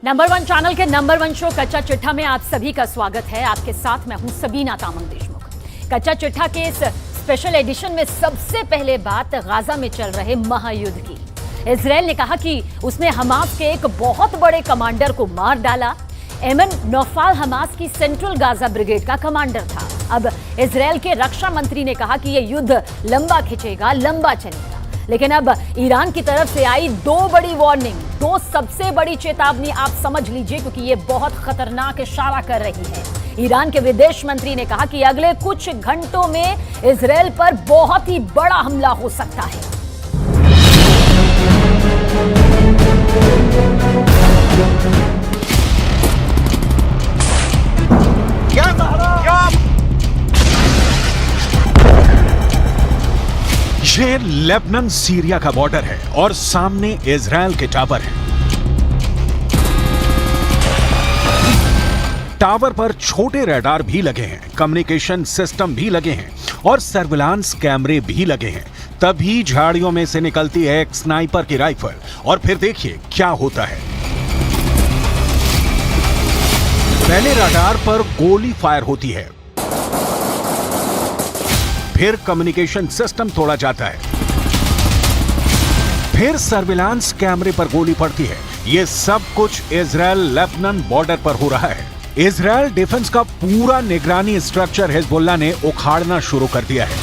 Number 1 channel के number 1 show कच्चा चिट्ठा में आप सभी का स्वागत है। आपके साथ मैं हूं सबीना तामंग देशमुख। कच्चा चिट्ठा के इस स्पेशल एडिशन में सबसे पहले बात गाजा में चल रहे महायुद्ध की। इजराइल ने कहा कि उसने हमास के एक बहुत बड़े कमांडर को मार डाला। एमन नौफाल हमास की सेंट्रल गाजा ब्रिगेड का कमांडर था। अब इजराइल के रक्षा मंत्री ने कहा कि यह युद्ध लंबा खिंचेगा, लंबा चलेगा। लेकिन अब ईरान की तरफ से आई दो बड़ी वार्निंग, दो सबसे बड़ी चेतावनी आप समझ लीजिए, क्योंकि ये बहुत खतरनाक इशारा कर रही है। ईरान के विदेश मंत्री ने कहा कि अगले कुछ घंटों में इजराइल पर बहुत ही बड़ा हमला हो सकता है। ये लेबनान सीरिया का बॉर्डर है और सामने इजराइल के टावर हैं। टावर पर छोटे रडार भी लगे हैं, कम्युनिकेशन सिस्टम भी लगे हैं और सर्विलांस कैमरे भी लगे हैं। तभी झाड़ियों में से निकलती है एक स्नाइपर की राइफल और फिर देखिए क्या होता है। पहले रडार पर गोली फायर होती है, फिर कम्युनिकेशन सिस्टम तोड़ा जाता है, फिर सर्विलांस कैमरे पर गोली पड़ती है। यह सब कुछ इजराइल लेबनान बॉर्डर पर हो रहा है। इजराइल डिफेंस का पूरा निगरानी स्ट्रक्चर हिजबुल्लाह ने उखाड़ना शुरू कर दिया है।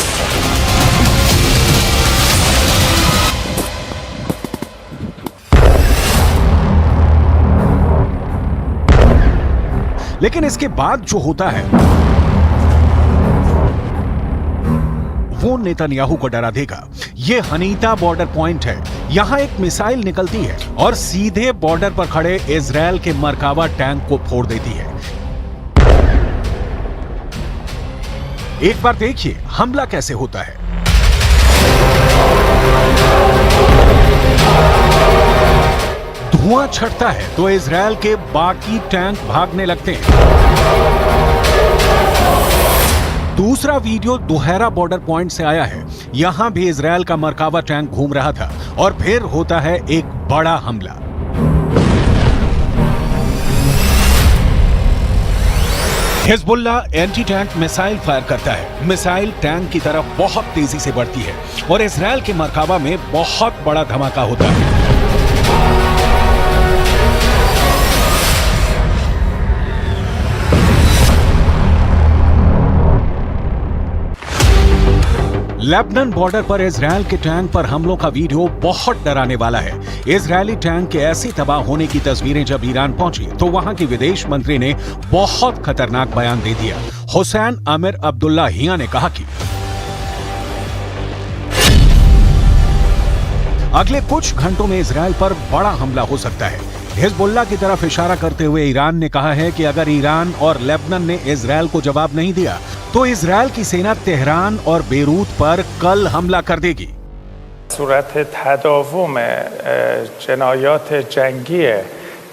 लेकिन इसके बाद जो होता है वो नेतन्याहू को डरा देगा। ये हनीता बॉर्डर पॉइंट है। यहां एक मिसाइल निकलती है और सीधे बॉर्डर पर खड़े इजराइल के मरकावा टैंक को फोड़ देती है। एक बार देखिए हमला कैसे होता है। धुआं छटता है तो इजराइल के बाकी टैंक भागने लगते हैं। दूसरा वीडियो दोहरा बॉर्डर पॉइंट से आया है। यहां भी इजराइल का मरकावा टैंक घूम रहा था और फिर होता है एक बड़ा हमला। Hezbollah anti tank missile fire करता है। मिसाइल टैंक की तरफ बहुत तेजी से बढ़ती है और इजराइल के मरकावा में बहुत बड़ा धमाका होता है। लेबनान बॉर्डर पर इजराइल के टैंक पर हमलों का वीडियो बहुत डराने वाला है। इजरायली टैंक के ऐसे तबाह होने की तस्वीरें जब ईरान पहुंची तो वहां के विदेश मंत्री ने बहुत खतरनाक बयान दे दिया। हुसैन आमिर अब्दुल्लाहियां ने कहा कि अगले कुछ घंटों में इजराइल पर बड़ा हमला हो सकता है। हिजबुल्लाह की तरफ इशारा करते हुए ईरान ने कहा है कि अगर ईरान और लेबनान ने इजराइल को जवाब नहीं दिया तो इजराइल की सेना तेहरान और बेरूत पर कल हमला कर देगी। सूरत तदावुम जनायात जंगी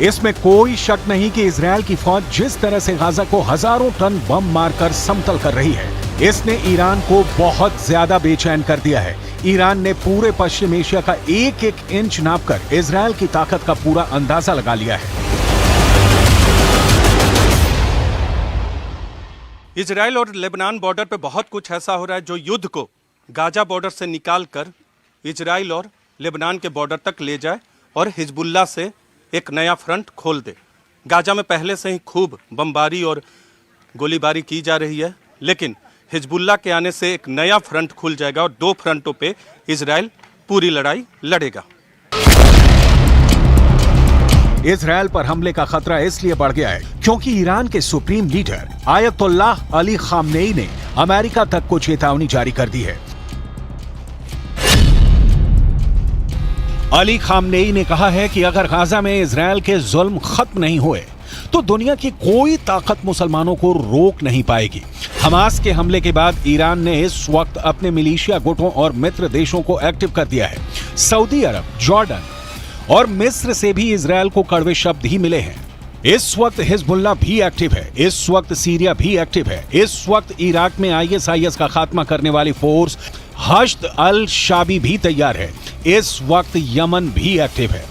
इसमें कोई शक नहीं कि इजराइल की फौज जिस तरह से गाजा को हजारों टन बम मारकर समतल कर रही है, इसने ईरान को बहुत ज्यादा बेचैन कर दिया है। ईरान ने पूरे पश्चिम एशिया का एक एक इंच नापकर इजराइल की ताकत का पूरा अंदाजा लगा लिया है। इजराइल और लेबनान बॉर्डर पे बहुत कुछ ऐसा हो रहा है जो युद्ध को गाजा बॉर्डर से निकालकर इजराइल और लेबनान के बॉर्डर तक ले जाए और हिजबुल्लाह से एक नया फ्रंट खोल दे। गाजा में पहले से ही खूब बमबारी और गोलीबारी की जा रही है, लेकिन हिजबुल्लाह के आने से एक नया फ्रंट खुल जाएगा और दो फ्रंटों पे इजराइल पूरी लड़ाई लड़ेगा। इजराइल पर हमले का खतरा इसलिए बढ़ गया है क्योंकि ईरान के supreme leader Ayatollah Ali Khamenei ने अमेरिका तक को चेतावनी जारी कर दी है। अली खामनेई ने कहा है कि अगर गाजा में इजराइल के जुल्म खत्म नहीं हुए तो दुनिया की कोई ताकत मुसलमानों को रोक नहीं पाएगी। हमास के हमले के बाद ईरान ने इस वक्त अपने मिलिशिया गुटों और मित्र देशों को एक्टिव कर दिया है। सऊदी अरब, जॉर्डन और मिस्र से भी इजरायल को कड़वे शब्द ही मिले हैं। इस वक्त हिजबुल्लाह भी एक्टिव है, इस वक्त सीरिया भी एक्टिव है, इस वक्त इराक में ISIS का खात्मा करने वाली फोर्स हश्द अल शाबी भी तैयार है, इस वक्त यमन भी एक्टिव है।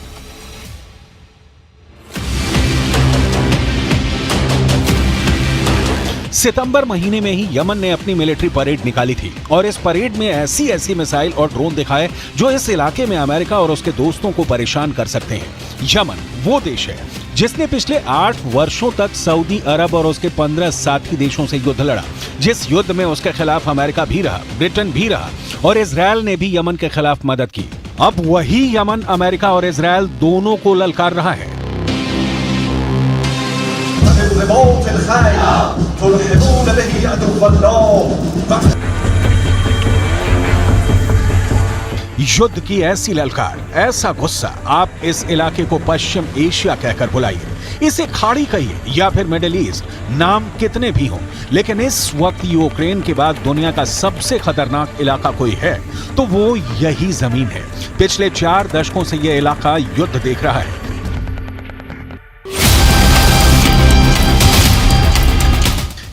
सितंबर महीने में ही यमन ने अपनी मिलिट्री परेड निकाली थी और इस परेड में ऐसी ऐसी मिसाइल और ड्रोन दिखाए जो इस इलाके में अमेरिका और उसके दोस्तों को परेशान कर सकते हैं। यमन वो देश है जिसने पिछले 8 वर्षों तक सऊदी अरब और उसके 15 साथी देशों से युद्ध लड़ा, जिस युद्ध में उसके खिलाफ अमेरिका भी रहा, ब्रिटेन भी रहा और इजरायल ने भी यमन के खिलाफ मदद की। अब वही यमन अमेरिका और इजरायल दोनों को ललकार रहा है। युद्ध की ऐसी ललकार, ऐसा गुस्सा, आप इस इलाके को पश्चिम एशिया कहकर बुलाइए, इसे खाड़ी कहिए या फिर मिडिल ईस्ट, नाम कितने भी हों, लेकिन इस वक्त यूक्रेन के बाद दुनिया का सबसे खतरनाक इलाका कोई है तो वो यही जमीन है। पिछले 4 दशकों से यह इलाका युद्ध देख रहा है।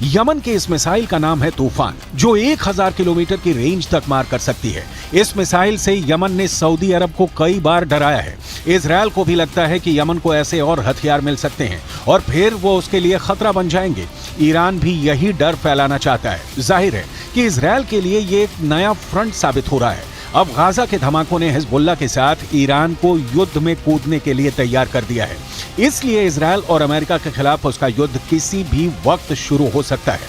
यमन के इस मिसाइल का नाम है तूफान, जो 1000 किलोमीटर की रेंज तक मार कर सकती है। इस मिसाइल से यमन ने सऊदी अरब को कई बार डराया है। इजरायल को भी लगता है कि यमन को ऐसे और हथियार मिल सकते हैं और फिर वो उसके लिए खतरा बन जाएंगे। ईरान भी यही डर फैलाना चाहता है। जाहिर है कि इजरायल के लिए ये एक नया फ्रंट साबित हो रहा है। अब गाजा के धमाकों ने हिजबुल्लाह के साथ ईरान को युद्ध में कूदने के लिए तैयार कर दिया है। इसलिए इजरायल और अमेरिका के खिलाफ उसका युद्ध किसी भी वक्त शुरू हो सकता है।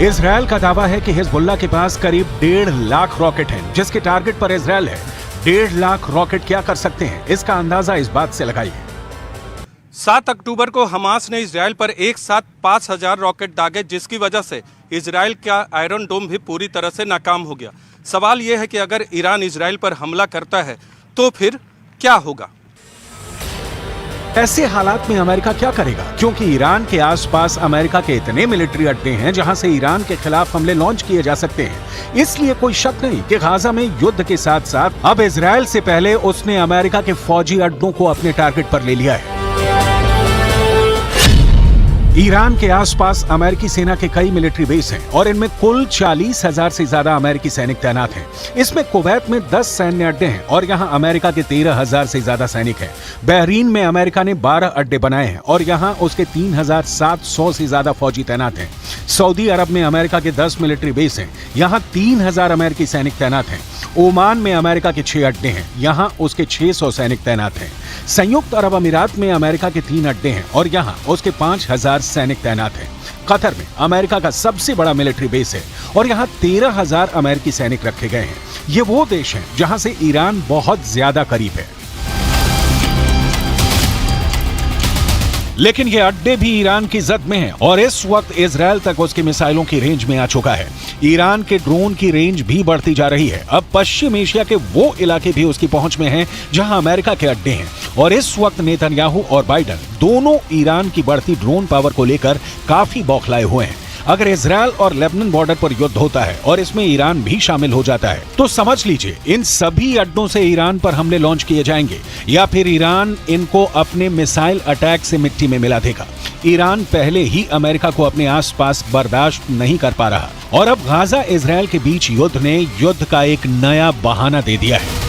इजरायल का दावा है कि हिजबुल्लाह के पास करीब 1.5 लाख रॉकेट हैं, जिसके टारगेट पर इजरायल है। 1.5 लाख रॉकेट क्या कर सकते हैं, इसका अंदाजा इस बात से लगाइए। 7 अक्टूबर को हमास ने इजरायल पर एक साथ 5000 रॉकेट दागे, जिसकी वजह से इजरायल का आयरन डोम भी पूरी तरह से नाकाम हो गया। सवाल यह है कि अगर ईरान इजरायल पर हमला करता है तो फिर क्या होगा? ऐसे हालात में अमेरिका क्या करेगा, क्योंकि ईरान के आसपास अमेरिका के इतने मिलिट्री अड्डे हैं जहां से ईरान के खिलाफ हमले लॉन्च किए जा सकते हैं। इसलिए कोई शक नहीं कि गाजा में युद्ध के साथ साथ अब इजरायल से पहले उसने अमेरिका के फौजी अड्डों को अपने टारगेट पर ले लिया है। ईरान के आसपास अमेरिकी सेना के कई मिलिट्री बेस हैं और इनमें कुल 40,000 से ज्यादा अमेरिकी सैनिक तैनात हैं। इसमें कुवैत में 10 सैन्य अड्डे हैं और यहाँ अमेरिका के 13,000 से ज्यादा सैनिक हैं। बहरीन में अमेरिका ने 12 अड्डे बनाए हैं और यहाँ उसके 3,700 से ज्यादा फौजी तैनात हैं। सऊदी अरब में अमेरिका के 10 मिलिट्री बेस हैं, यहाँ 3,000 अमेरिकी सैनिक तैनात हैं। ओमान में अमेरिका के 6 अड्डे हैं, यहाँ उसके 600 सैनिक तैनात हैं। संयुक्त अरब अमीरात में अमेरिका के 3 अड्डे हैं और यहाँ उसके 5,000 सैनिक तैनात हैं। कतर में अमेरिका का सबसे बड़ा मिलिट्री बेस है और यहाँ 13,000 अमेरिकी सैनिक रखे गए हैं। ये वो देश हैं जहाँ से ईरान बहुत ज्यादा करीब है। लेकिन ये अड्डे भी ईरान की जद में हैं और इस वक्त इजरायल तक उसकी मिसाइलों की रेंज में आ चुका है। ईरान के ड्रोन की रेंज भी बढ़ती जा रही है। अब पश्चिम एशिया के वो इलाके भी उसकी पहुंच में हैं जहां अमेरिका के अड्डे हैं और इस वक्त नेतन्याहू और बाइडेन दोनों ईरान की बढ़ती ड्रोन पावर को लेकर काफी बौखलाए हुए हैं। अगर इजरायल और लेबनान बॉर्डर पर युद्ध होता है और इसमें ईरान भी शामिल हो जाता है तो समझ लीजिए इन सभी अड्डों से ईरान पर हमले लॉन्च किए जाएंगे या फिर ईरान इनको अपने मिसाइल अटैक से मिट्टी में मिला देगा। ईरान पहले ही अमेरिका को अपने आसपास बर्दाश्त नहीं कर पा रहा और अब गाजा इजरायल के बीच युद्ध ने युद्ध का एक नया बहाना दे दिया है।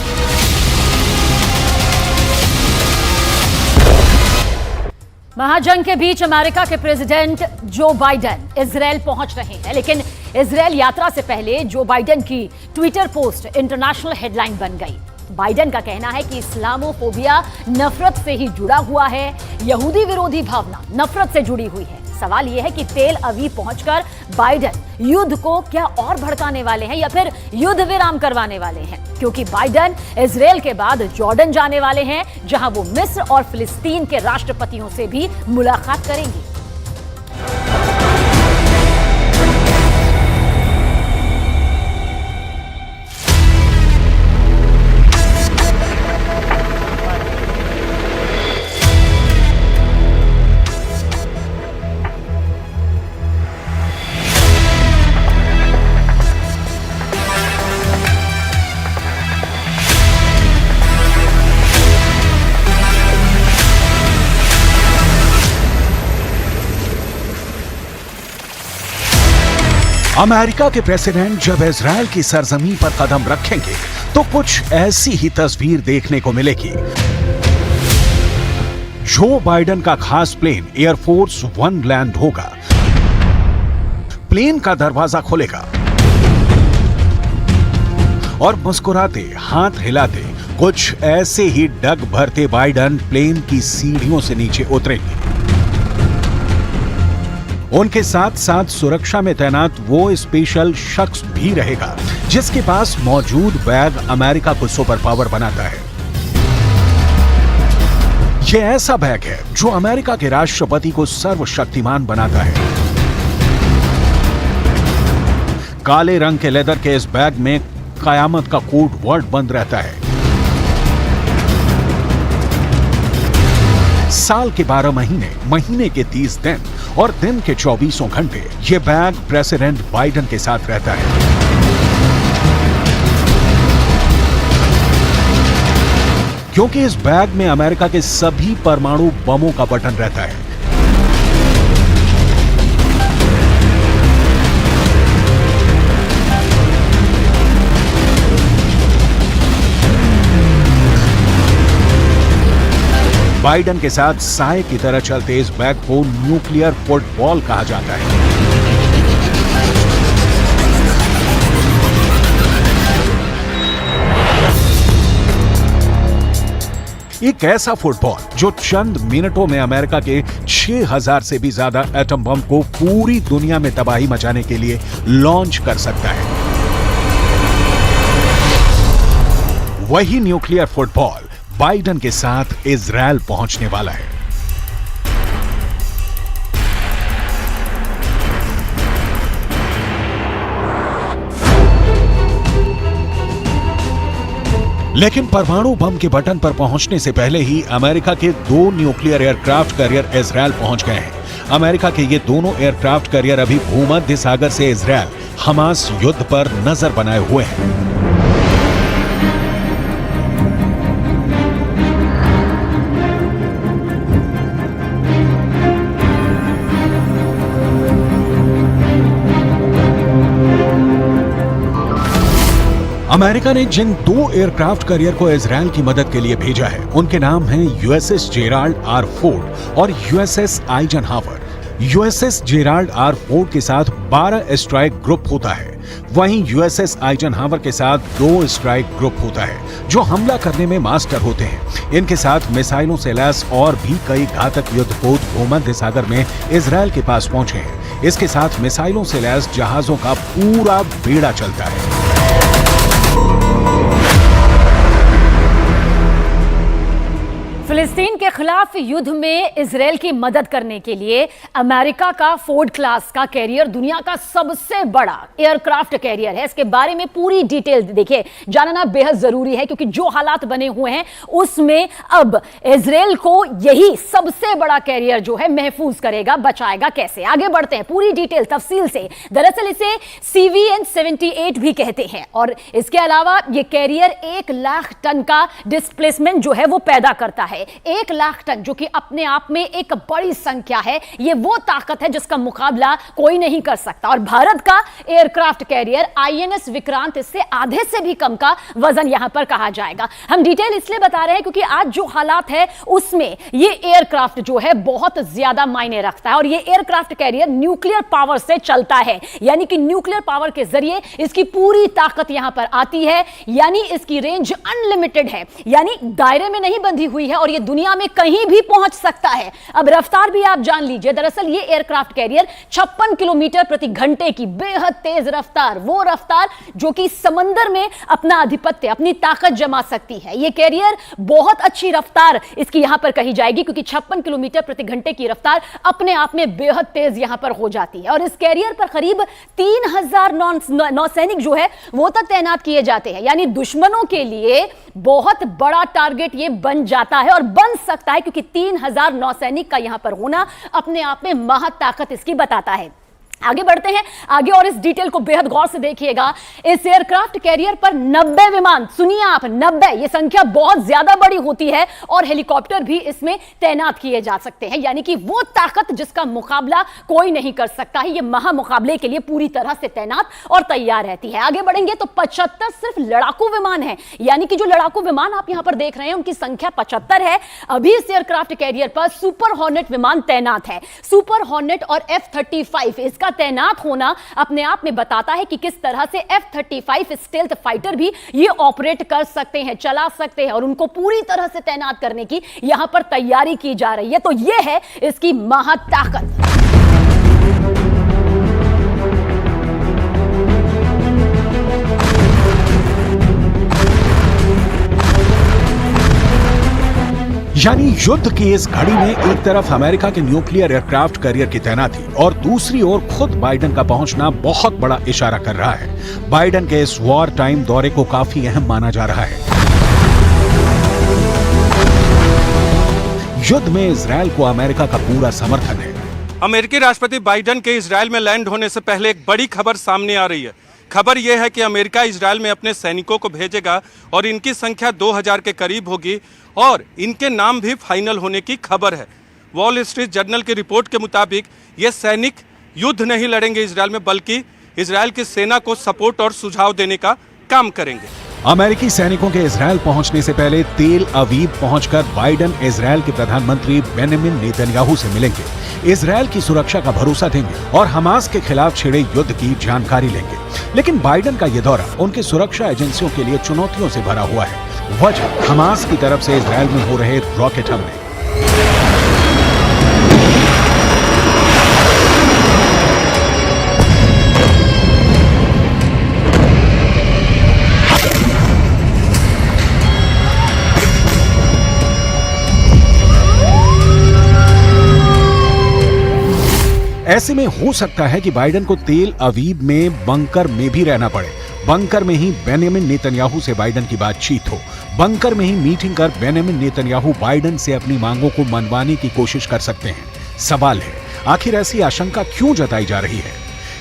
महाजंग के बीच अमेरिका के प्रेसिडेंट जो बाइडेन इजरायल पहुंच रहे हैं, लेकिन इजरायल यात्रा से पहले जो बाइडेन की ट्विटर पोस्ट इंटरनेशनल हेडलाइन बन गई। बाइडेन का कहना है कि इस्लामोफोबिया नफरत से ही जुड़ा हुआ है, यहूदी विरोधी भावना नफरत से जुड़ी हुई है। सवाल यह है कि तेल अवीव पहुंचकर बाइडेन युद्ध को क्या और भड़काने वाले हैं या फिर युद्ध विराम करवाने वाले हैं, क्योंकि बाइडेन इजरायल के बाद जॉर्डन जाने वाले हैं, जहां वो मिस्र और फिलिस्तीन के राष्ट्रपतियों से भी मुलाकात करेंगे। अमेरिका के प्रेसिडेंट जब इजरायल की सरजमीन पर कदम रखेंगे तो कुछ ऐसी ही तस्वीर देखने को मिलेगी। जो बाइडेन का खास प्लेन एयरफोर्स 1 लैंड होगा, प्लेन का दरवाजा खुलेगा और मुस्कुराते हाथ हिलाते कुछ ऐसे ही डग भरते बाइडेन प्लेन की सीढ़ियों से नीचे उतरेंगे। उनके साथ साथ सुरक्षा में तैनात वो स्पेशल शख्स भी रहेगा जिसके पास मौजूद बैग अमेरिका को सुपर पावर बनाता है। यह ऐसा बैग है जो अमेरिका के राष्ट्रपति को सर्वशक्तिमान बनाता है। काले रंग के लेदर के इस बैग में कयामत का कोड वर्ड बंद रहता है। साल के 12 महीने, महीने के 30 दिन और दिन के 24 घंटे ये बैग प्रेसिडेंट बाइडेन के साथ रहता है। क्योंकि इस बैग में अमेरिका के सभी परमाणु बमों का बटन रहता है। बाइडेन के साथ साए की तरह चलते इस बैग को न्यूक्लियर फुटबॉल कहा जाता है। एक ऐसा फुटबॉल जो चंद मिनटों में अमेरिका के 6000 से भी ज्यादा एटम बम को पूरी दुनिया में तबाही मचाने के लिए लॉन्च कर सकता है। वही न्यूक्लियर फुटबॉल बाइडेन के साथ इजरायल पहुंचने वाला है। लेकिन परमाणु बम के बटन पर पहुंचने से पहले ही अमेरिका के 2 न्यूक्लियर एयरक्राफ्ट कैरियर इजरायल पहुंच गए हैं। अमेरिका के ये दोनों एयरक्राफ्ट कैरियर अभी भूमध्य सागर से इजरायल हमास युद्ध पर नजर बनाए हुए हैं। अमेरिका ने जिन 2 एयरक्राफ्ट कैरियर को इजरायल की मदद के लिए भेजा है उनके नाम हैं यूएसएस जेराल्ड आर फोर्ड और USS Eisenhower. USS Gerald R Ford के साथ 12 स्ट्राइक ग्रुप होता है, वहीं यूएसएस आइजनहावर के साथ 2 स्ट्राइक ग्रुप होता है जो हमला करने में मास्टर होते हैं। इनके साथ मिसाइलों से लैस और भी कई घातक युद्धपोत भूमध्य सागर में इजरायल के पास पहुंचे हैं। इसके साथ मिसाइलों से लैस जहाजों का पूरा बेड़ा चलता है। फिलिस्तीन के खिलाफ युद्ध में इजरायल की मदद करने के लिए अमेरिका का फोर्ड क्लास का कैरियर दुनिया का सबसे बड़ा एयरक्राफ्ट कैरियर है। इसके बारे में पूरी डिटेल देखिए, जानना बेहद जरूरी है क्योंकि जो हालात बने हुए हैं उसमें अब इजरायल को यही सबसे बड़ा कैरियर जो है महफूज करेगा, बचाएगा कैसे। आगे बढ़ते हैं पूरी डिटेल तफसील से। दरअसल इसे CVN-78 भी कहते हैं और इसके अलावा यह कैरियर 1 लाख टन का डिस्प्लेसमेंट जो है वो पैदा करता है। 1 लाख टन जो कि अपने आप में एक बड़ी संख्या है। यह वो ताकत है जिसका मुकाबला कोई नहीं कर सकता। और भारत का एयरक्राफ्ट कैरियर INS विक्रांत इससे आधे से भी कम का वजन यहां पर कहा जाएगा। हम डिटेल इसलिए बता रहे हैं क्योंकि आज जो हालात है उसमें यह एयरक्राफ्ट जो है बहुत ज्यादा मायने रखता है और यह एयरक्राफ्ट कैरियर न्यूक्लियर पावर से चलता है, यानी कि न्यूक्लियर पावर के जरिए इसकी पूरी ताकत यहां पर आती है, यानी इसकी रेंज अनलिमिटेड है, यानी दायरे में नहीं बंधी हुई है और ये दुनिया में कहीं भी पहुंच सकता है। अब रफ्तार भी आप जान लीजिए। दरअसल ये एयरक्राफ्ट कैरियर 56 किलोमीटर प्रति घंटे की बेहद तेज रफ्तार, वो रफ्तार जो कि समंदर में अपना आधिपत्य, अपनी ताकत जमा सकती है। ये कैरियर बहुत अच्छी रफ्तार इसकी यहां पर कही जाएगी, क्योंकि 56 किलोमीटर प्रति घंटे की रफ्तार अपने आप में बेहद तेज यहां पर हो जाती है। और इस कैरियर पर करीब 3000 नौसैनिक जो है वो तक तैनात किए जाते हैं। यानी दुश्मनों के लिए बहुत बड़ा टारगेट ये बन जाता है और बन सकता है, क्योंकि 3000 नौसैनिक का यहां पर होना अपने आप में महत्ताकत इसकी बताता है। आगे बढ़ते हैं आगे और इस डिटेल को बेहद गौर से देखिएगा। इस एयरक्राफ्ट कैरियर पर 90 विमान, सुनिए आप 90, ये संख्या बहुत ज्यादा बड़ी होती है, और हेलीकॉप्टर भी इसमें तैनात किए जा सकते हैं। यानी कि वो ताकत जिसका मुकाबला कोई नहीं कर सकता है, ये महामुकाबले के लिए पूरी तरह से तैनात और तैयार रहती है। आगे बढ़ेंगे तो 75 सिर्फ लड़ाकू विमान है। यानी कि जो लड़ाकू विमान आप यहां पर देख रहे हैं उनकी संख्या 75 है। अभी इस एयरक्राफ्ट कैरियर पर सुपर हॉर्नेट विमान तैनात है। सुपर हॉर्नेट और F-35 इसका तैनात होना अपने आप में बताता है कि किस तरह से F-35 स्टेल्थ फाइटर भी ये ऑपरेट कर सकते हैं, चला सकते हैं, और उनको पूरी तरह से तैनात करने की यहां पर तैयारी की जा रही है। तो ये है इसकी महाताकत। यानी युद्ध की इस घड़ी में एक तरफ अमेरिका के न्यूक्लियर एयरक्राफ्ट कैरियर की तैनाती और दूसरी ओर खुद बाइडेन का पहुंचना बहुत बड़ा इशारा कर रहा है। बाइडेन के इस वॉर टाइम दौरे को काफी अहम माना जा रहा है। युद्ध में इजरायल को अमेरिका का पूरा समर्थन है। अमेरिकी राष्ट्रपति बाइडेन के इजरायल में लैंड होने से पहले एक बड़ी खबर सामने आ रही है। खबर यह है कि अमेरिका इजरायल में अपने सैनिकों को भेजेगा और इनकी संख्या 2000 के करीब होगी, और इनके नाम भी फाइनल होने की खबर है। वॉल स्ट्रीट जर्नल की रिपोर्ट के मुताबिक ये सैनिक युद्ध नहीं लड़ेंगे इजरायल में, बल्कि इजरायल की सेना को सपोर्ट और सुझाव देने का काम करेंगे। अमेरिकी सैनिकों के इजरायल पहुंचने से पहले तेल अवीव पहुंचकर बाइडेन इजरायल के प्रधानमंत्री बेंजामिन नेतन्याहू से मिलेंगे, इजरायल की सुरक्षा का भरोसा देंगे और हमास के खिलाफ छिड़े युद्ध की जानकारी लेंगे। लेकिन बाइडेन का यह दौरा उनकी सुरक्षा एजेंसियों के लिए चुनौतियों से भरा हुआ है। वजह हमास की तरफ से इजरायल में हो रहे रॉकेट हमले। ऐसे में हो सकता है कि बाइडेन को तेल अवीव में बंकर में भी रहना पड़े। बंकर में ही बेंजामिन नेतन्याहू से बाइडेन की बातचीत हो, बंकर में ही मीटिंग कर बेंजामिन नेतन्याहू बाइडेन से अपनी मांगों को मनवाने की कोशिश कर सकते हैं। सवाल है, आखिर ऐसी आशंका क्यों जताई जा रही है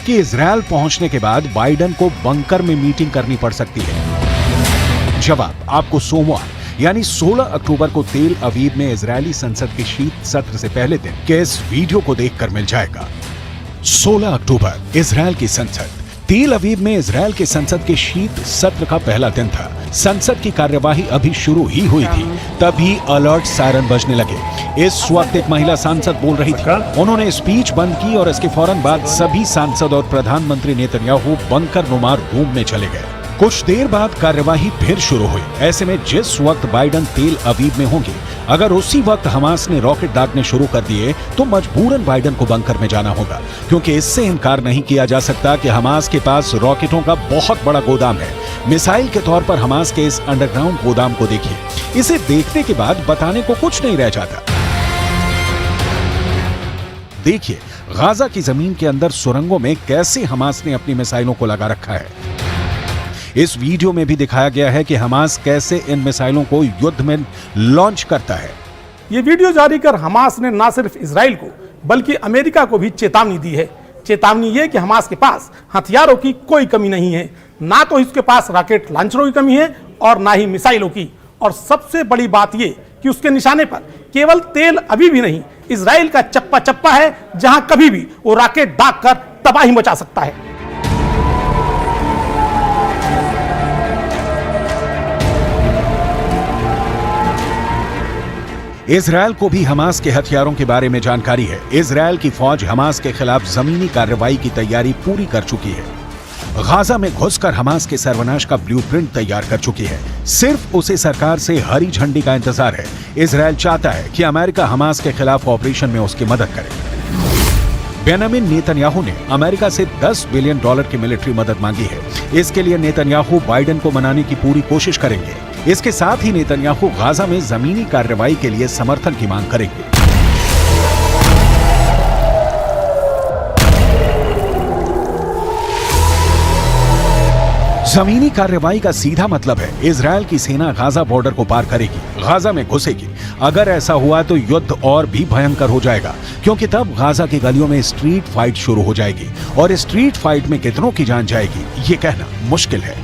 कि इजरायल पहुंचने के बाद बाइडेन को बंकर में मीटिंग करनी पड़ सकती है? जवाब आपको सोमवार यानी 16 अक्टूबर को तेल अवीव में इजरायली संसद के शीत सत्र से पहले दिन के इस वीडियो को देखकर मिल जाएगा। 16 अक्टूबर इजरायल की संसद। तेल अवीव में इजरायल के संसद के शीत सत्र का पहला दिन था। संसद की कार्यवाही अभी शुरू ही हुई थी, तभी अलर्ट सायरन बजने लगे। इस वक्त एक महिला सांसद बोल रही थी। उन्होंने स्पीच बंद की और इसके फौरन बाद सभी सांसद और प्रधानमंत्री नेतन्याहू बंकर नुमा रूम में चले गए। कुछ देर बाद कार्यवाही फिर शुरू हुई। ऐसे में जिस वक्त बाइडेन तेल अवीव में होंगे, अगर उसी वक्त हमास ने रॉकेट दागने शुरू कर दिए तो मजबूरन बाइडेन को बंकर में जाना होगा, क्योंकि इससे इनकार नहीं किया जा सकता कि हमास के पास रॉकेटों का बहुत बड़ा गोदाम है। मिसाइल के तौर पर हमास के इस अंडरग्राउंड गोदाम को देखिए। इसे देखने के बाद बताने को कुछ नहीं रह जाता। देखिए गाजा की जमीन के अंदर सुरंगों में कैसे हमास ने अपनी मिसाइलों को लगा रखा है। इस वीडियो में भी दिखाया गया है कि हमास कैसे इन मिसाइलों को युद्ध में लॉन्च करता है। ये वीडियो जारी कर हमास ने न सिर्फ इजराइल को बल्कि अमेरिका को भी चेतावनी दी है। चेतावनी ये कि हमास के पास हथियारों की कोई कमी नहीं है, ना तो इसके पास रॉकेट लॉन्चरों की कमी है और ना ही मिसाइलों की। और सबसे बड़ी बात ये कि उसके निशाने पर केवल तेल अवीव ही नहीं, इजराइल का चप्पा चप्पा है, जहां कभी भी वो रॉकेट दाग कर तबाही मचा सकता है। इजरायल को भी हमास के हथियारों के बारे में जानकारी है। इजरायल की फौज हमास के खिलाफ जमीनी कार्रवाई की तैयारी पूरी कर चुकी है। गाजा में घुसकर हमास के सर्वनाश का ब्लूप्रिंट तैयार कर चुकी है। सिर्फ उसे सरकार से हरी झंडी का इंतजार है। इजरायल चाहता है कि अमेरिका हमास के खिलाफ ऑपरेशन में उसकी मदद करे। बेंजामिन नेतन्याहू ने अमेरिका से $10 बिलियन की मिलिट्री मदद मांगी है। इसके लिए नेतन्याहू बाइडेन को मनाने की पूरी कोशिश करेंगे। इसके साथ ही नेतन्याहू गाजा में जमीनी कार्रवाई के लिए समर्थन की मांग करेंगे। जमीनी कार्रवाई का सीधा मतलब है इजरायल की सेना गाजा बॉर्डर को पार करेगी, गाजा में घुसेगी। अगर ऐसा हुआ तो युद्ध और भी भयंकर हो जाएगा, क्योंकि तब गाजा की गलियों में स्ट्रीट फाइट शुरू हो जाएगी और स्ट्रीट फाइट में कितनों की जान जाएगी ये कहना मुश्किल है।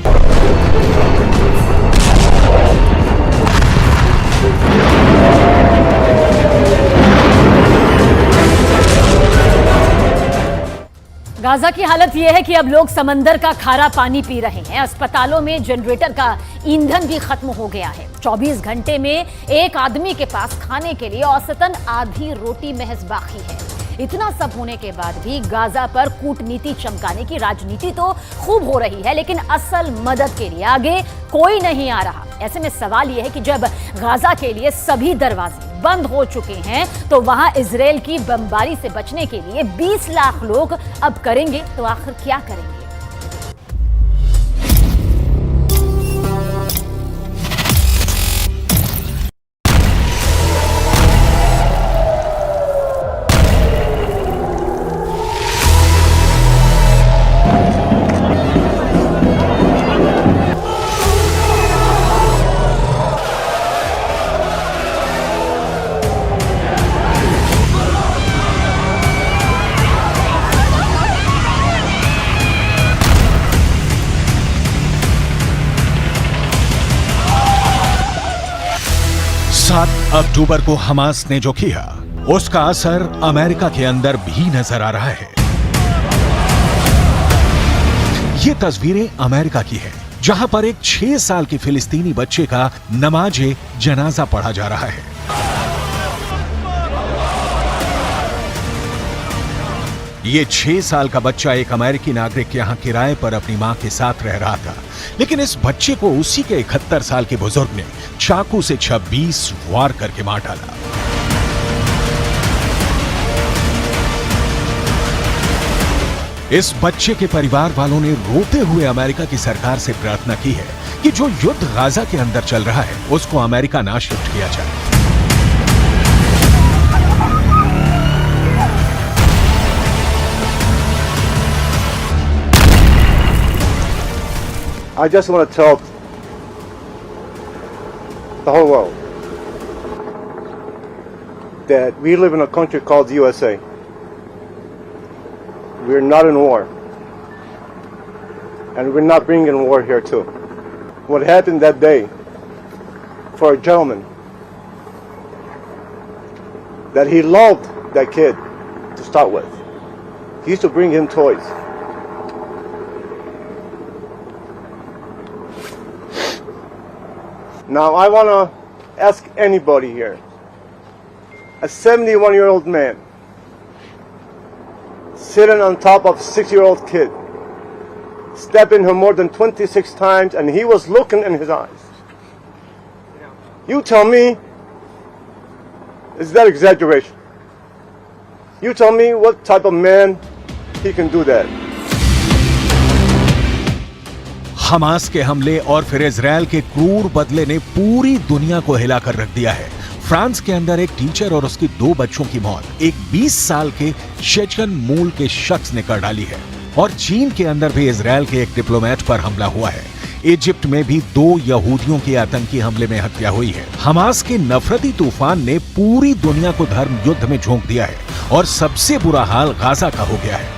गाजा की हालत यह है कि अब लोग समंदर का खारा पानी पी रहे हैं। अस्पतालों में जनरेटर का ईंधन भी खत्म हो गया है। 24 घंटे में एक आदमी के पास खाने के लिए औसतन आधी रोटी महज बाकी है। इतना सब होने के बाद भी गाजा पर कूटनीति चमकाने की राजनीति तो खूब हो रही है, लेकिन असल मदद के लिए आगे कोई नहीं आ रहा। ऐसे में सवाल यह है कि जब गाजा के लिए सभी दरवाजे बंद हो चुके हैं तो वहां इजरायल की बमबारी से बचने के लिए 20 लाख लोग अब करेंगे तो आखिर क्या करेंगे? अक्टूबर को हमास ने जो किया उसका असर अमेरिका के अंदर भी नजर आ रहा है। ये तस्वीरें अमेरिका की है, जहां पर एक 6 साल के फिलिस्तीनी बच्चे का नमाजे जनाजा पढ़ा जा रहा है। ये 6 साल का बच्चा एक अमेरिकी नागरिक के यहां किराए पर अपनी मां के साथ रह रहा था, लेकिन इस बच्चे को उसी के 71 साल के बुजुर्ग ने चाकू से 26 वार करके मार डाला। इस बच्चे के परिवार वालों ने रोते हुए अमेरिका की सरकार से प्रार्थना की है कि जो युद्ध गाजा के अंदर चल रहा है उसको अमेरिका ना शिफ्ट किया जाए। I just want to tell the whole world that we live in a country called the USA. We're not in war. And we're not bringing war here too. What happened that day for a gentleman, that he loved that kid to start with. He used to bring him toys. Now I want to ask anybody here, a 71-year-old man sitting on top of a 6-year-old kid, stabbing him more than 26 times, and he was looking in his eyes. You tell me, is that exaggeration? You tell me what type of man he can do that. Hamas के हमले और फिर Israel के क्रूर बदले ने पूरी दुनिया को हिलाकर रख दिया है। फ्रांस के अंदर एक टीचर और उसकी 2 बच्चों की मौत एक 20 साल के चेचन मूल के शख्स ने कर डाली है। और चीन के अंदर भी इजरायल के एक डिप्लोमेट पर हमला हुआ है। इजिप्ट में भी 2 यहूदियों के आतंकी हमले में हत्या हुई है। हमास के नफरती तूफान ने पूरी दुनिया को धर्म युद्ध में झोंक दिया है और सबसे बुरा हाल गाजा का हो गया है।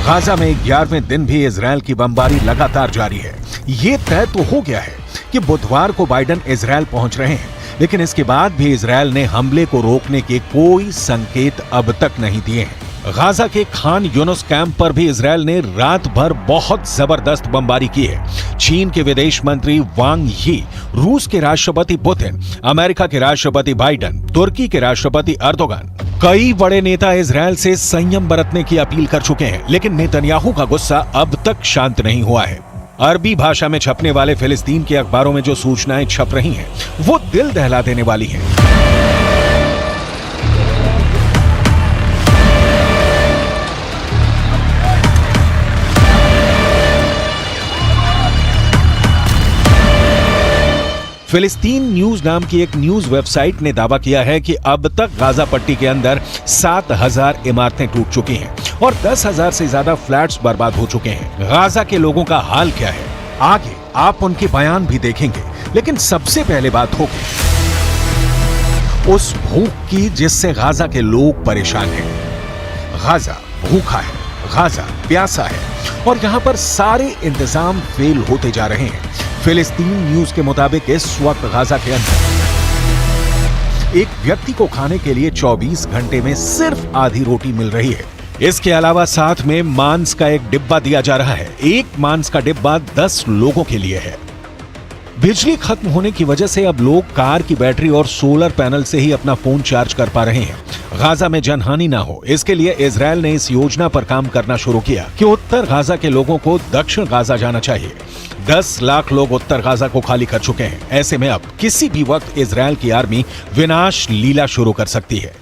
गाजा में 11वें दिन भी इजरायल की बमबारी लगातार जारी है। ये तय तो हो गया है कि बुधवार को बाइडेन इजरायल पहुंच रहे हैं, लेकिन इसके बाद भी इजरायल ने हमले को रोकने के कोई संकेत अब तक नहीं दिए हैं। गाजा के खान यूनुस कैंप पर भी इजरायल ने रात भर बहुत जबरदस्त बमबारी की है। चीन के विदेश मंत्री वांग यी रूस के राष्ट्रपति पुतिन, अमेरिका के राष्ट्रपति बाइडेन, तुर्की के राष्ट्रपति अर्दोगान, कई बड़े नेता इजरायल से संयम बरतने की अपील कर चुके हैं, लेकिन नेतन्याहू का गुस्सा अब तक शांत नहीं हुआ है। अरबी भाषा में छपने वाले फिलिस्तीन के अखबारों में जो सूचनाएं छप रही हैं, वो दिल दहला देने वाली हैं। फिलिस्तीन न्यूज नाम की एक न्यूज वेबसाइट ने दावा किया है कि अब तक गाजा पट्टी के अंदर 7,000 इमारतें टूट चुकी हैं और 10,000 से ज्यादा फ्लैट्स बर्बाद हो चुके हैं। गाजा के लोगों का हाल क्या है, आगे आप उनके बयान भी देखेंगे, लेकिन सबसे पहले बात होगी उस भूख की जिससे गाजा के लोग परेशान हैं। गाजा भूखा है, गाजा प्यासा है और यहां पर सारे इंतजाम फेल होते जा रहे हैं। फिलिस्तीन न्यूज के मुताबिक इस वक्त गाजा के अंदर एक व्यक्ति को खाने के लिए 24 घंटे में सिर्फ आधी रोटी मिल रही है। इसके अलावा साथ में मांस का एक डिब्बा दिया जा रहा है। एक मांस का डिब्बा 10 लोगों के लिए है। बिजली खत्म होने की वजह से अब लोग कार की बैटरी और सोलर पैनल से ही अपना फोन चार्ज कर पा रहे हैं। गाजा में जनहानि ना हो, इसके लिए इजरायल ने इस योजना पर काम करना शुरू किया कि उत्तर गाजा के लोगों को दक्षिण गाजा जाना चाहिए। 10 लाख लोग उत्तर गाजा को खाली कर चुके हैं। ऐसे में अब किसी भी वक्त इजरायल की आर्मी विनाश लीला शुरू कर सकती है।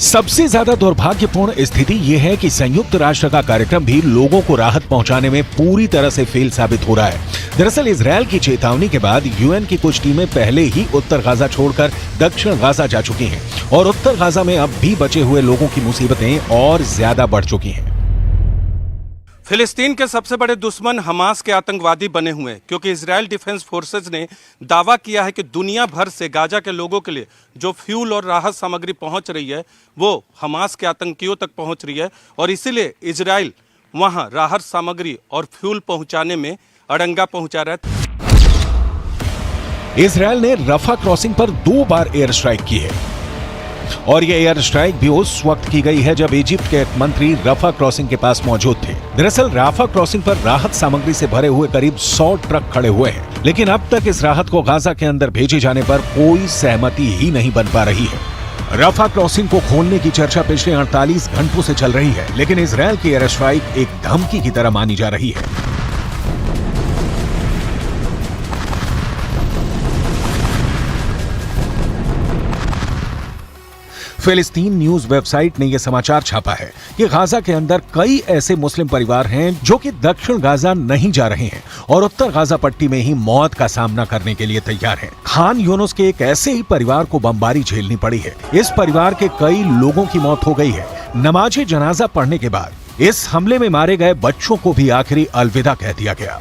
सबसे ज्यादा दुर्भाग्यपूर्ण स्थिति यह है कि संयुक्त राष्ट्र का कार्यक्रम भी लोगों को राहत पहुंचाने में पूरी तरह से फेल साबित हो रहा है। दरअसल इजरायल की चेतावनी के बाद यूएन की कुछ टीमें पहले ही उत्तर गाजा छोड़कर दक्षिण गाजा जा चुकी हैं और उत्तर गाजा में अब भी बचे हुए लोगों की मुसीबतें और ज्यादा बढ़ चुकी हैं। फिलिस्तीन के सबसे बड़े दुश्मन हमास के आतंकवादी बने हुए हैं, क्योंकि इजरायल डिफेंस फोर्सेज ने दावा किया है कि दुनिया भर से गाजा के लोगों के लिए जो फ्यूल और राहत सामग्री पहुंच रही है वो हमास के आतंकियों तक पहुंच रही है और इसीलिए इजरायल वहां राहत सामग्री और फ्यूल पहुंचाने में अड़ंगा पहुंचा रहा है। इजरायल ने रफा क्रॉसिंग पर 2 बार एयर स्ट्राइक की है और यह एयर स्ट्राइक भी उस वक्त की गई है जब इजिप्ट के एक मंत्री रफा क्रॉसिंग के पास मौजूद थे। दरअसल रफा क्रॉसिंग पर राहत सामग्री से भरे हुए करीब 100 ट्रक खड़े हुए हैं, लेकिन अब तक इस राहत को गाजा के अंदर भेजे जाने पर कोई सहमति ही नहीं बन पा रही है। रफा क्रॉसिंग को खोलने की चर्चा पिछले 48 घंटों से चल रही है, लेकिन इजरायल की एयर स्ट्राइक एक धमकी की तरह मानी जा रही है। फिलिस्तीन न्यूज वेबसाइट ने यह समाचार छापा है कि गाजा के अंदर कई ऐसे मुस्लिम परिवार हैं जो कि दक्षिण गाजा नहीं जा रहे हैं और उत्तर गाजा पट्टी में ही मौत का सामना करने के लिए तैयार हैं। खान यूनुस के एक ऐसे ही परिवार को बमबारी झेलनी पड़ी है। इस परिवार के कई लोगों की मौत हो गई है। नमाज़े जनाजा पढ़ने के बाद इस हमले में मारे गए बच्चों को भी आखिरी अलविदा कह दिया गया।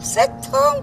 6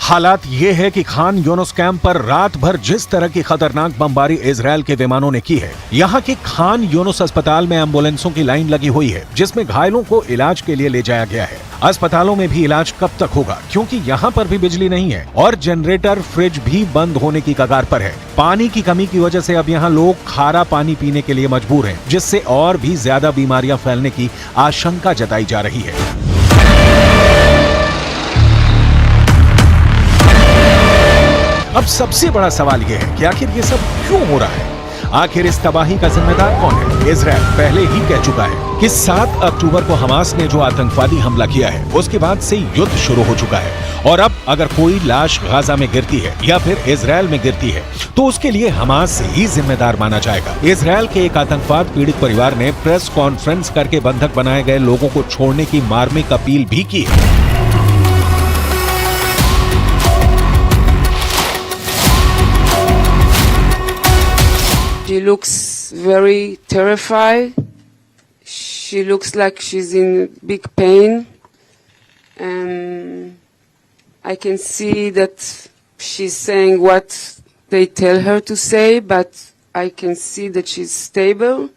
हालात ये है कि खान यूनुस कैंप पर रात भर जिस तरह की खतरनाक बमबारी इजरायल के विमानों ने की है, यहाँ के खान यूनुस अस्पताल में एम्बुलेंसों की लाइन लगी हुई है जिसमें घायलों को इलाज के लिए ले जाया गया है। अस्पतालों में भी इलाज कब तक होगा, क्योंकि यहाँ पर भी बिजली नहीं है और जनरेटर फ्रिज भी बंद होने की कगार पर है। पानी की कमी की वजह से अब यहाँ लोग खारा पानी पीने के लिए मजबूर हैं, जिससे और भी ज्यादा बीमारियां फैलने की आशंका जताई जा रही है। अब सबसे बड़ा सवाल यह है कि आखिर ये सब क्यों हो रहा है? आखिर इस तबाही का जिम्मेदार कौन है? इजरायल पहले ही कह चुका है कि 7 अक्टूबर को हमास ने जो आतंकवादी हमला किया है उसके बाद से युद्ध शुरू हो चुका है और अब अगर कोई लाश गाजा में गिरती है या फिर इजरायल में गिरती है तो उसके लिए हमास ही जिम्मेदार माना जाएगा। इजरायल के एक आतंकवाद पीड़ित परिवार ने प्रेस कॉन्फ्रेंस करके बंधक बनाए गए लोगों को छोड़ने की मार्मिक अपील भी की है। She looks very terrified. She looks like she's in big pain. I can see that she's saying what they tell her to say, but I can see that she's stable.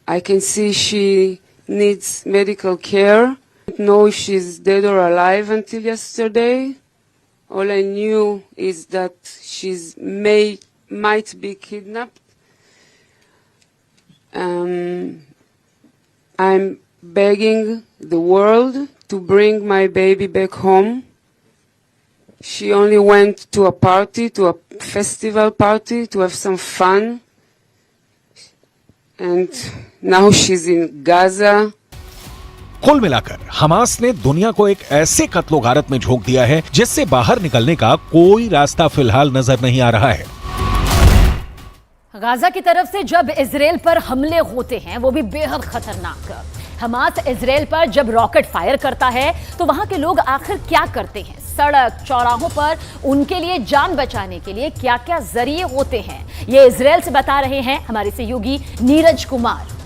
I can see she needs medical care. I don't know if she's dead or alive until yesterday. All I knew is that she's might be kidnapped. I'm begging the world to bring my baby back home. She only went to a party, to a festival party, to have some fun. And now she's in Gaza. कुल मिलाकर Hamas ने दुनिया को एक ऐसे कत्लो गारत में झोंक दिया है जिससे बाहर निकलने का कोई रास्ता फिलहाल नजर नहीं आ रहा है। गाजा की तरफ से जब इजराइल पर हमले होते हैं, वो भी बेहद खतरनाक। हमास इजराइल पर जब रॉकेट फायर करता है तो वहां के लोग आखिर क्या करते हैं? सड़क चौराहों पर उनके लिए जान बचाने के लिए क्या क्या जरिए होते हैं, ये इजराइल से बता रहे हैं हमारे सहयोगी नीरज कुमार।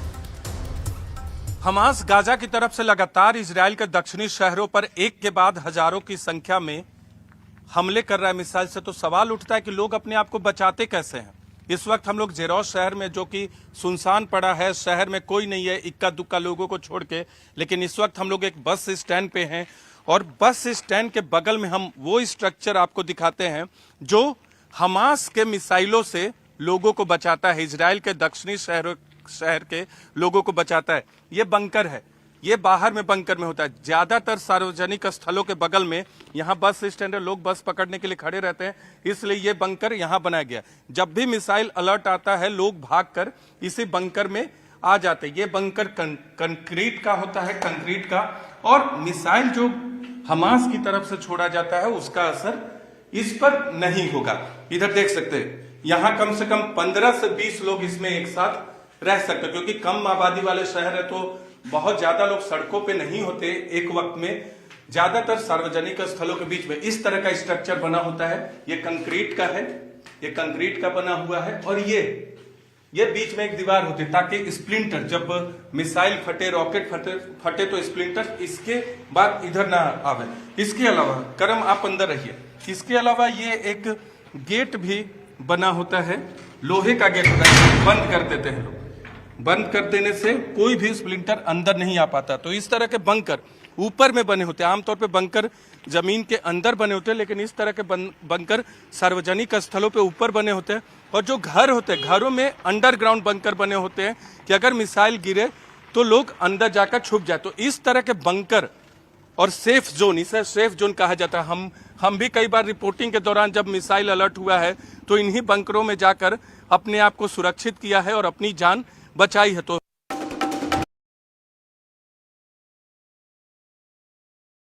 हमास गाजा की तरफ से लगातार इजराइल के दक्षिणी शहरों पर एक के बाद हजारों की संख्या में हमले कर रहा है मिसाइल से, तो सवाल उठता है कि लोग अपने आप को बचाते कैसे हैं। इस वक्त हम लोग जेरोस शहर में, जो कि सुनसान पड़ा है, शहर में कोई नहीं है इक्का दुक्का लोगों को छोड़ के, लेकिन इस वक्त हम लोग एक बस स्टैंड पे हैं और बस स्टैंड के बगल में हम वो स्ट्रक्चर आपको दिखाते हैं जो हमास के मिसाइलों से लोगों को बचाता है, इजराइल के दक्षिणी शहर के लोगों को बचाता है। ये बंकर है, ये बाहर में बंकर में होता है। ज्यादातर सार्वजनिक स्थलों के बगल में यहाँ बस स्टैंड है, लोग बस पकड़ने के लिए खड़े रहते हैं, इसलिए ये बंकर यहाँ बनाया गया। जब भी मिसाइल अलर्ट आता है लोग भागकर इसी बंकर में आ जाते हैं। ये बंकर कंक्रीट का होता है, कंक्रीट का, और मिसाइल जो हमास की तरफ से छोड़ा जाता है उसका असर इस पर नहीं होगा। इधर देख सकते हैं, यहाँ कम से कम 15 से 20 लोग इसमें एक साथ रह सकते, क्योंकि कम आबादी वाले शहर है तो बहुत ज्यादा लोग सड़कों पे नहीं होते एक वक्त में। ज्यादातर सार्वजनिक स्थलों के बीच में इस तरह का स्ट्रक्चर बना होता है। ये कंक्रीट का है, ये कंक्रीट का बना हुआ है, और ये बीच में एक दीवार होती है ताकि स्प्लिंटर, जब मिसाइल फटे, रॉकेट फटे तो स्प्लिंटर इसके बाद इधर ना आवे। इसके अलावा करम आप अंदर रहिए, इसके अलावा ये एक गेट भी बना होता है, लोहे का गेट होता है, बंद कर देते हैं लोग। बंद कर देने से कोई भी स्प्लिंटर अंदर नहीं आ पाता। तो इस तरह के बंकर ऊपर में बने होते हैं। आमतौर पे बंकर जमीन के अंदर बने होते हैं, लेकिन इस तरह के बंकर सार्वजनिक स्थलों पे ऊपर बने होते हैं। और जो घर होते हैं, घरों में अंडरग्राउंड बंकर बने होते हैं कि अगर मिसाइल गिरे तो लोग अंदर जाकर छुप जाए। तो इस तरह के बंकर और सेफ जोन, इसे सेफ जोन कहा जाता है। हम भी कई बार रिपोर्टिंग के दौरान जब मिसाइल अलर्ट हुआ है तो इन्हीं बंकरों में जाकर अपने आप को सुरक्षित किया है और अपनी जान बचाई है। तो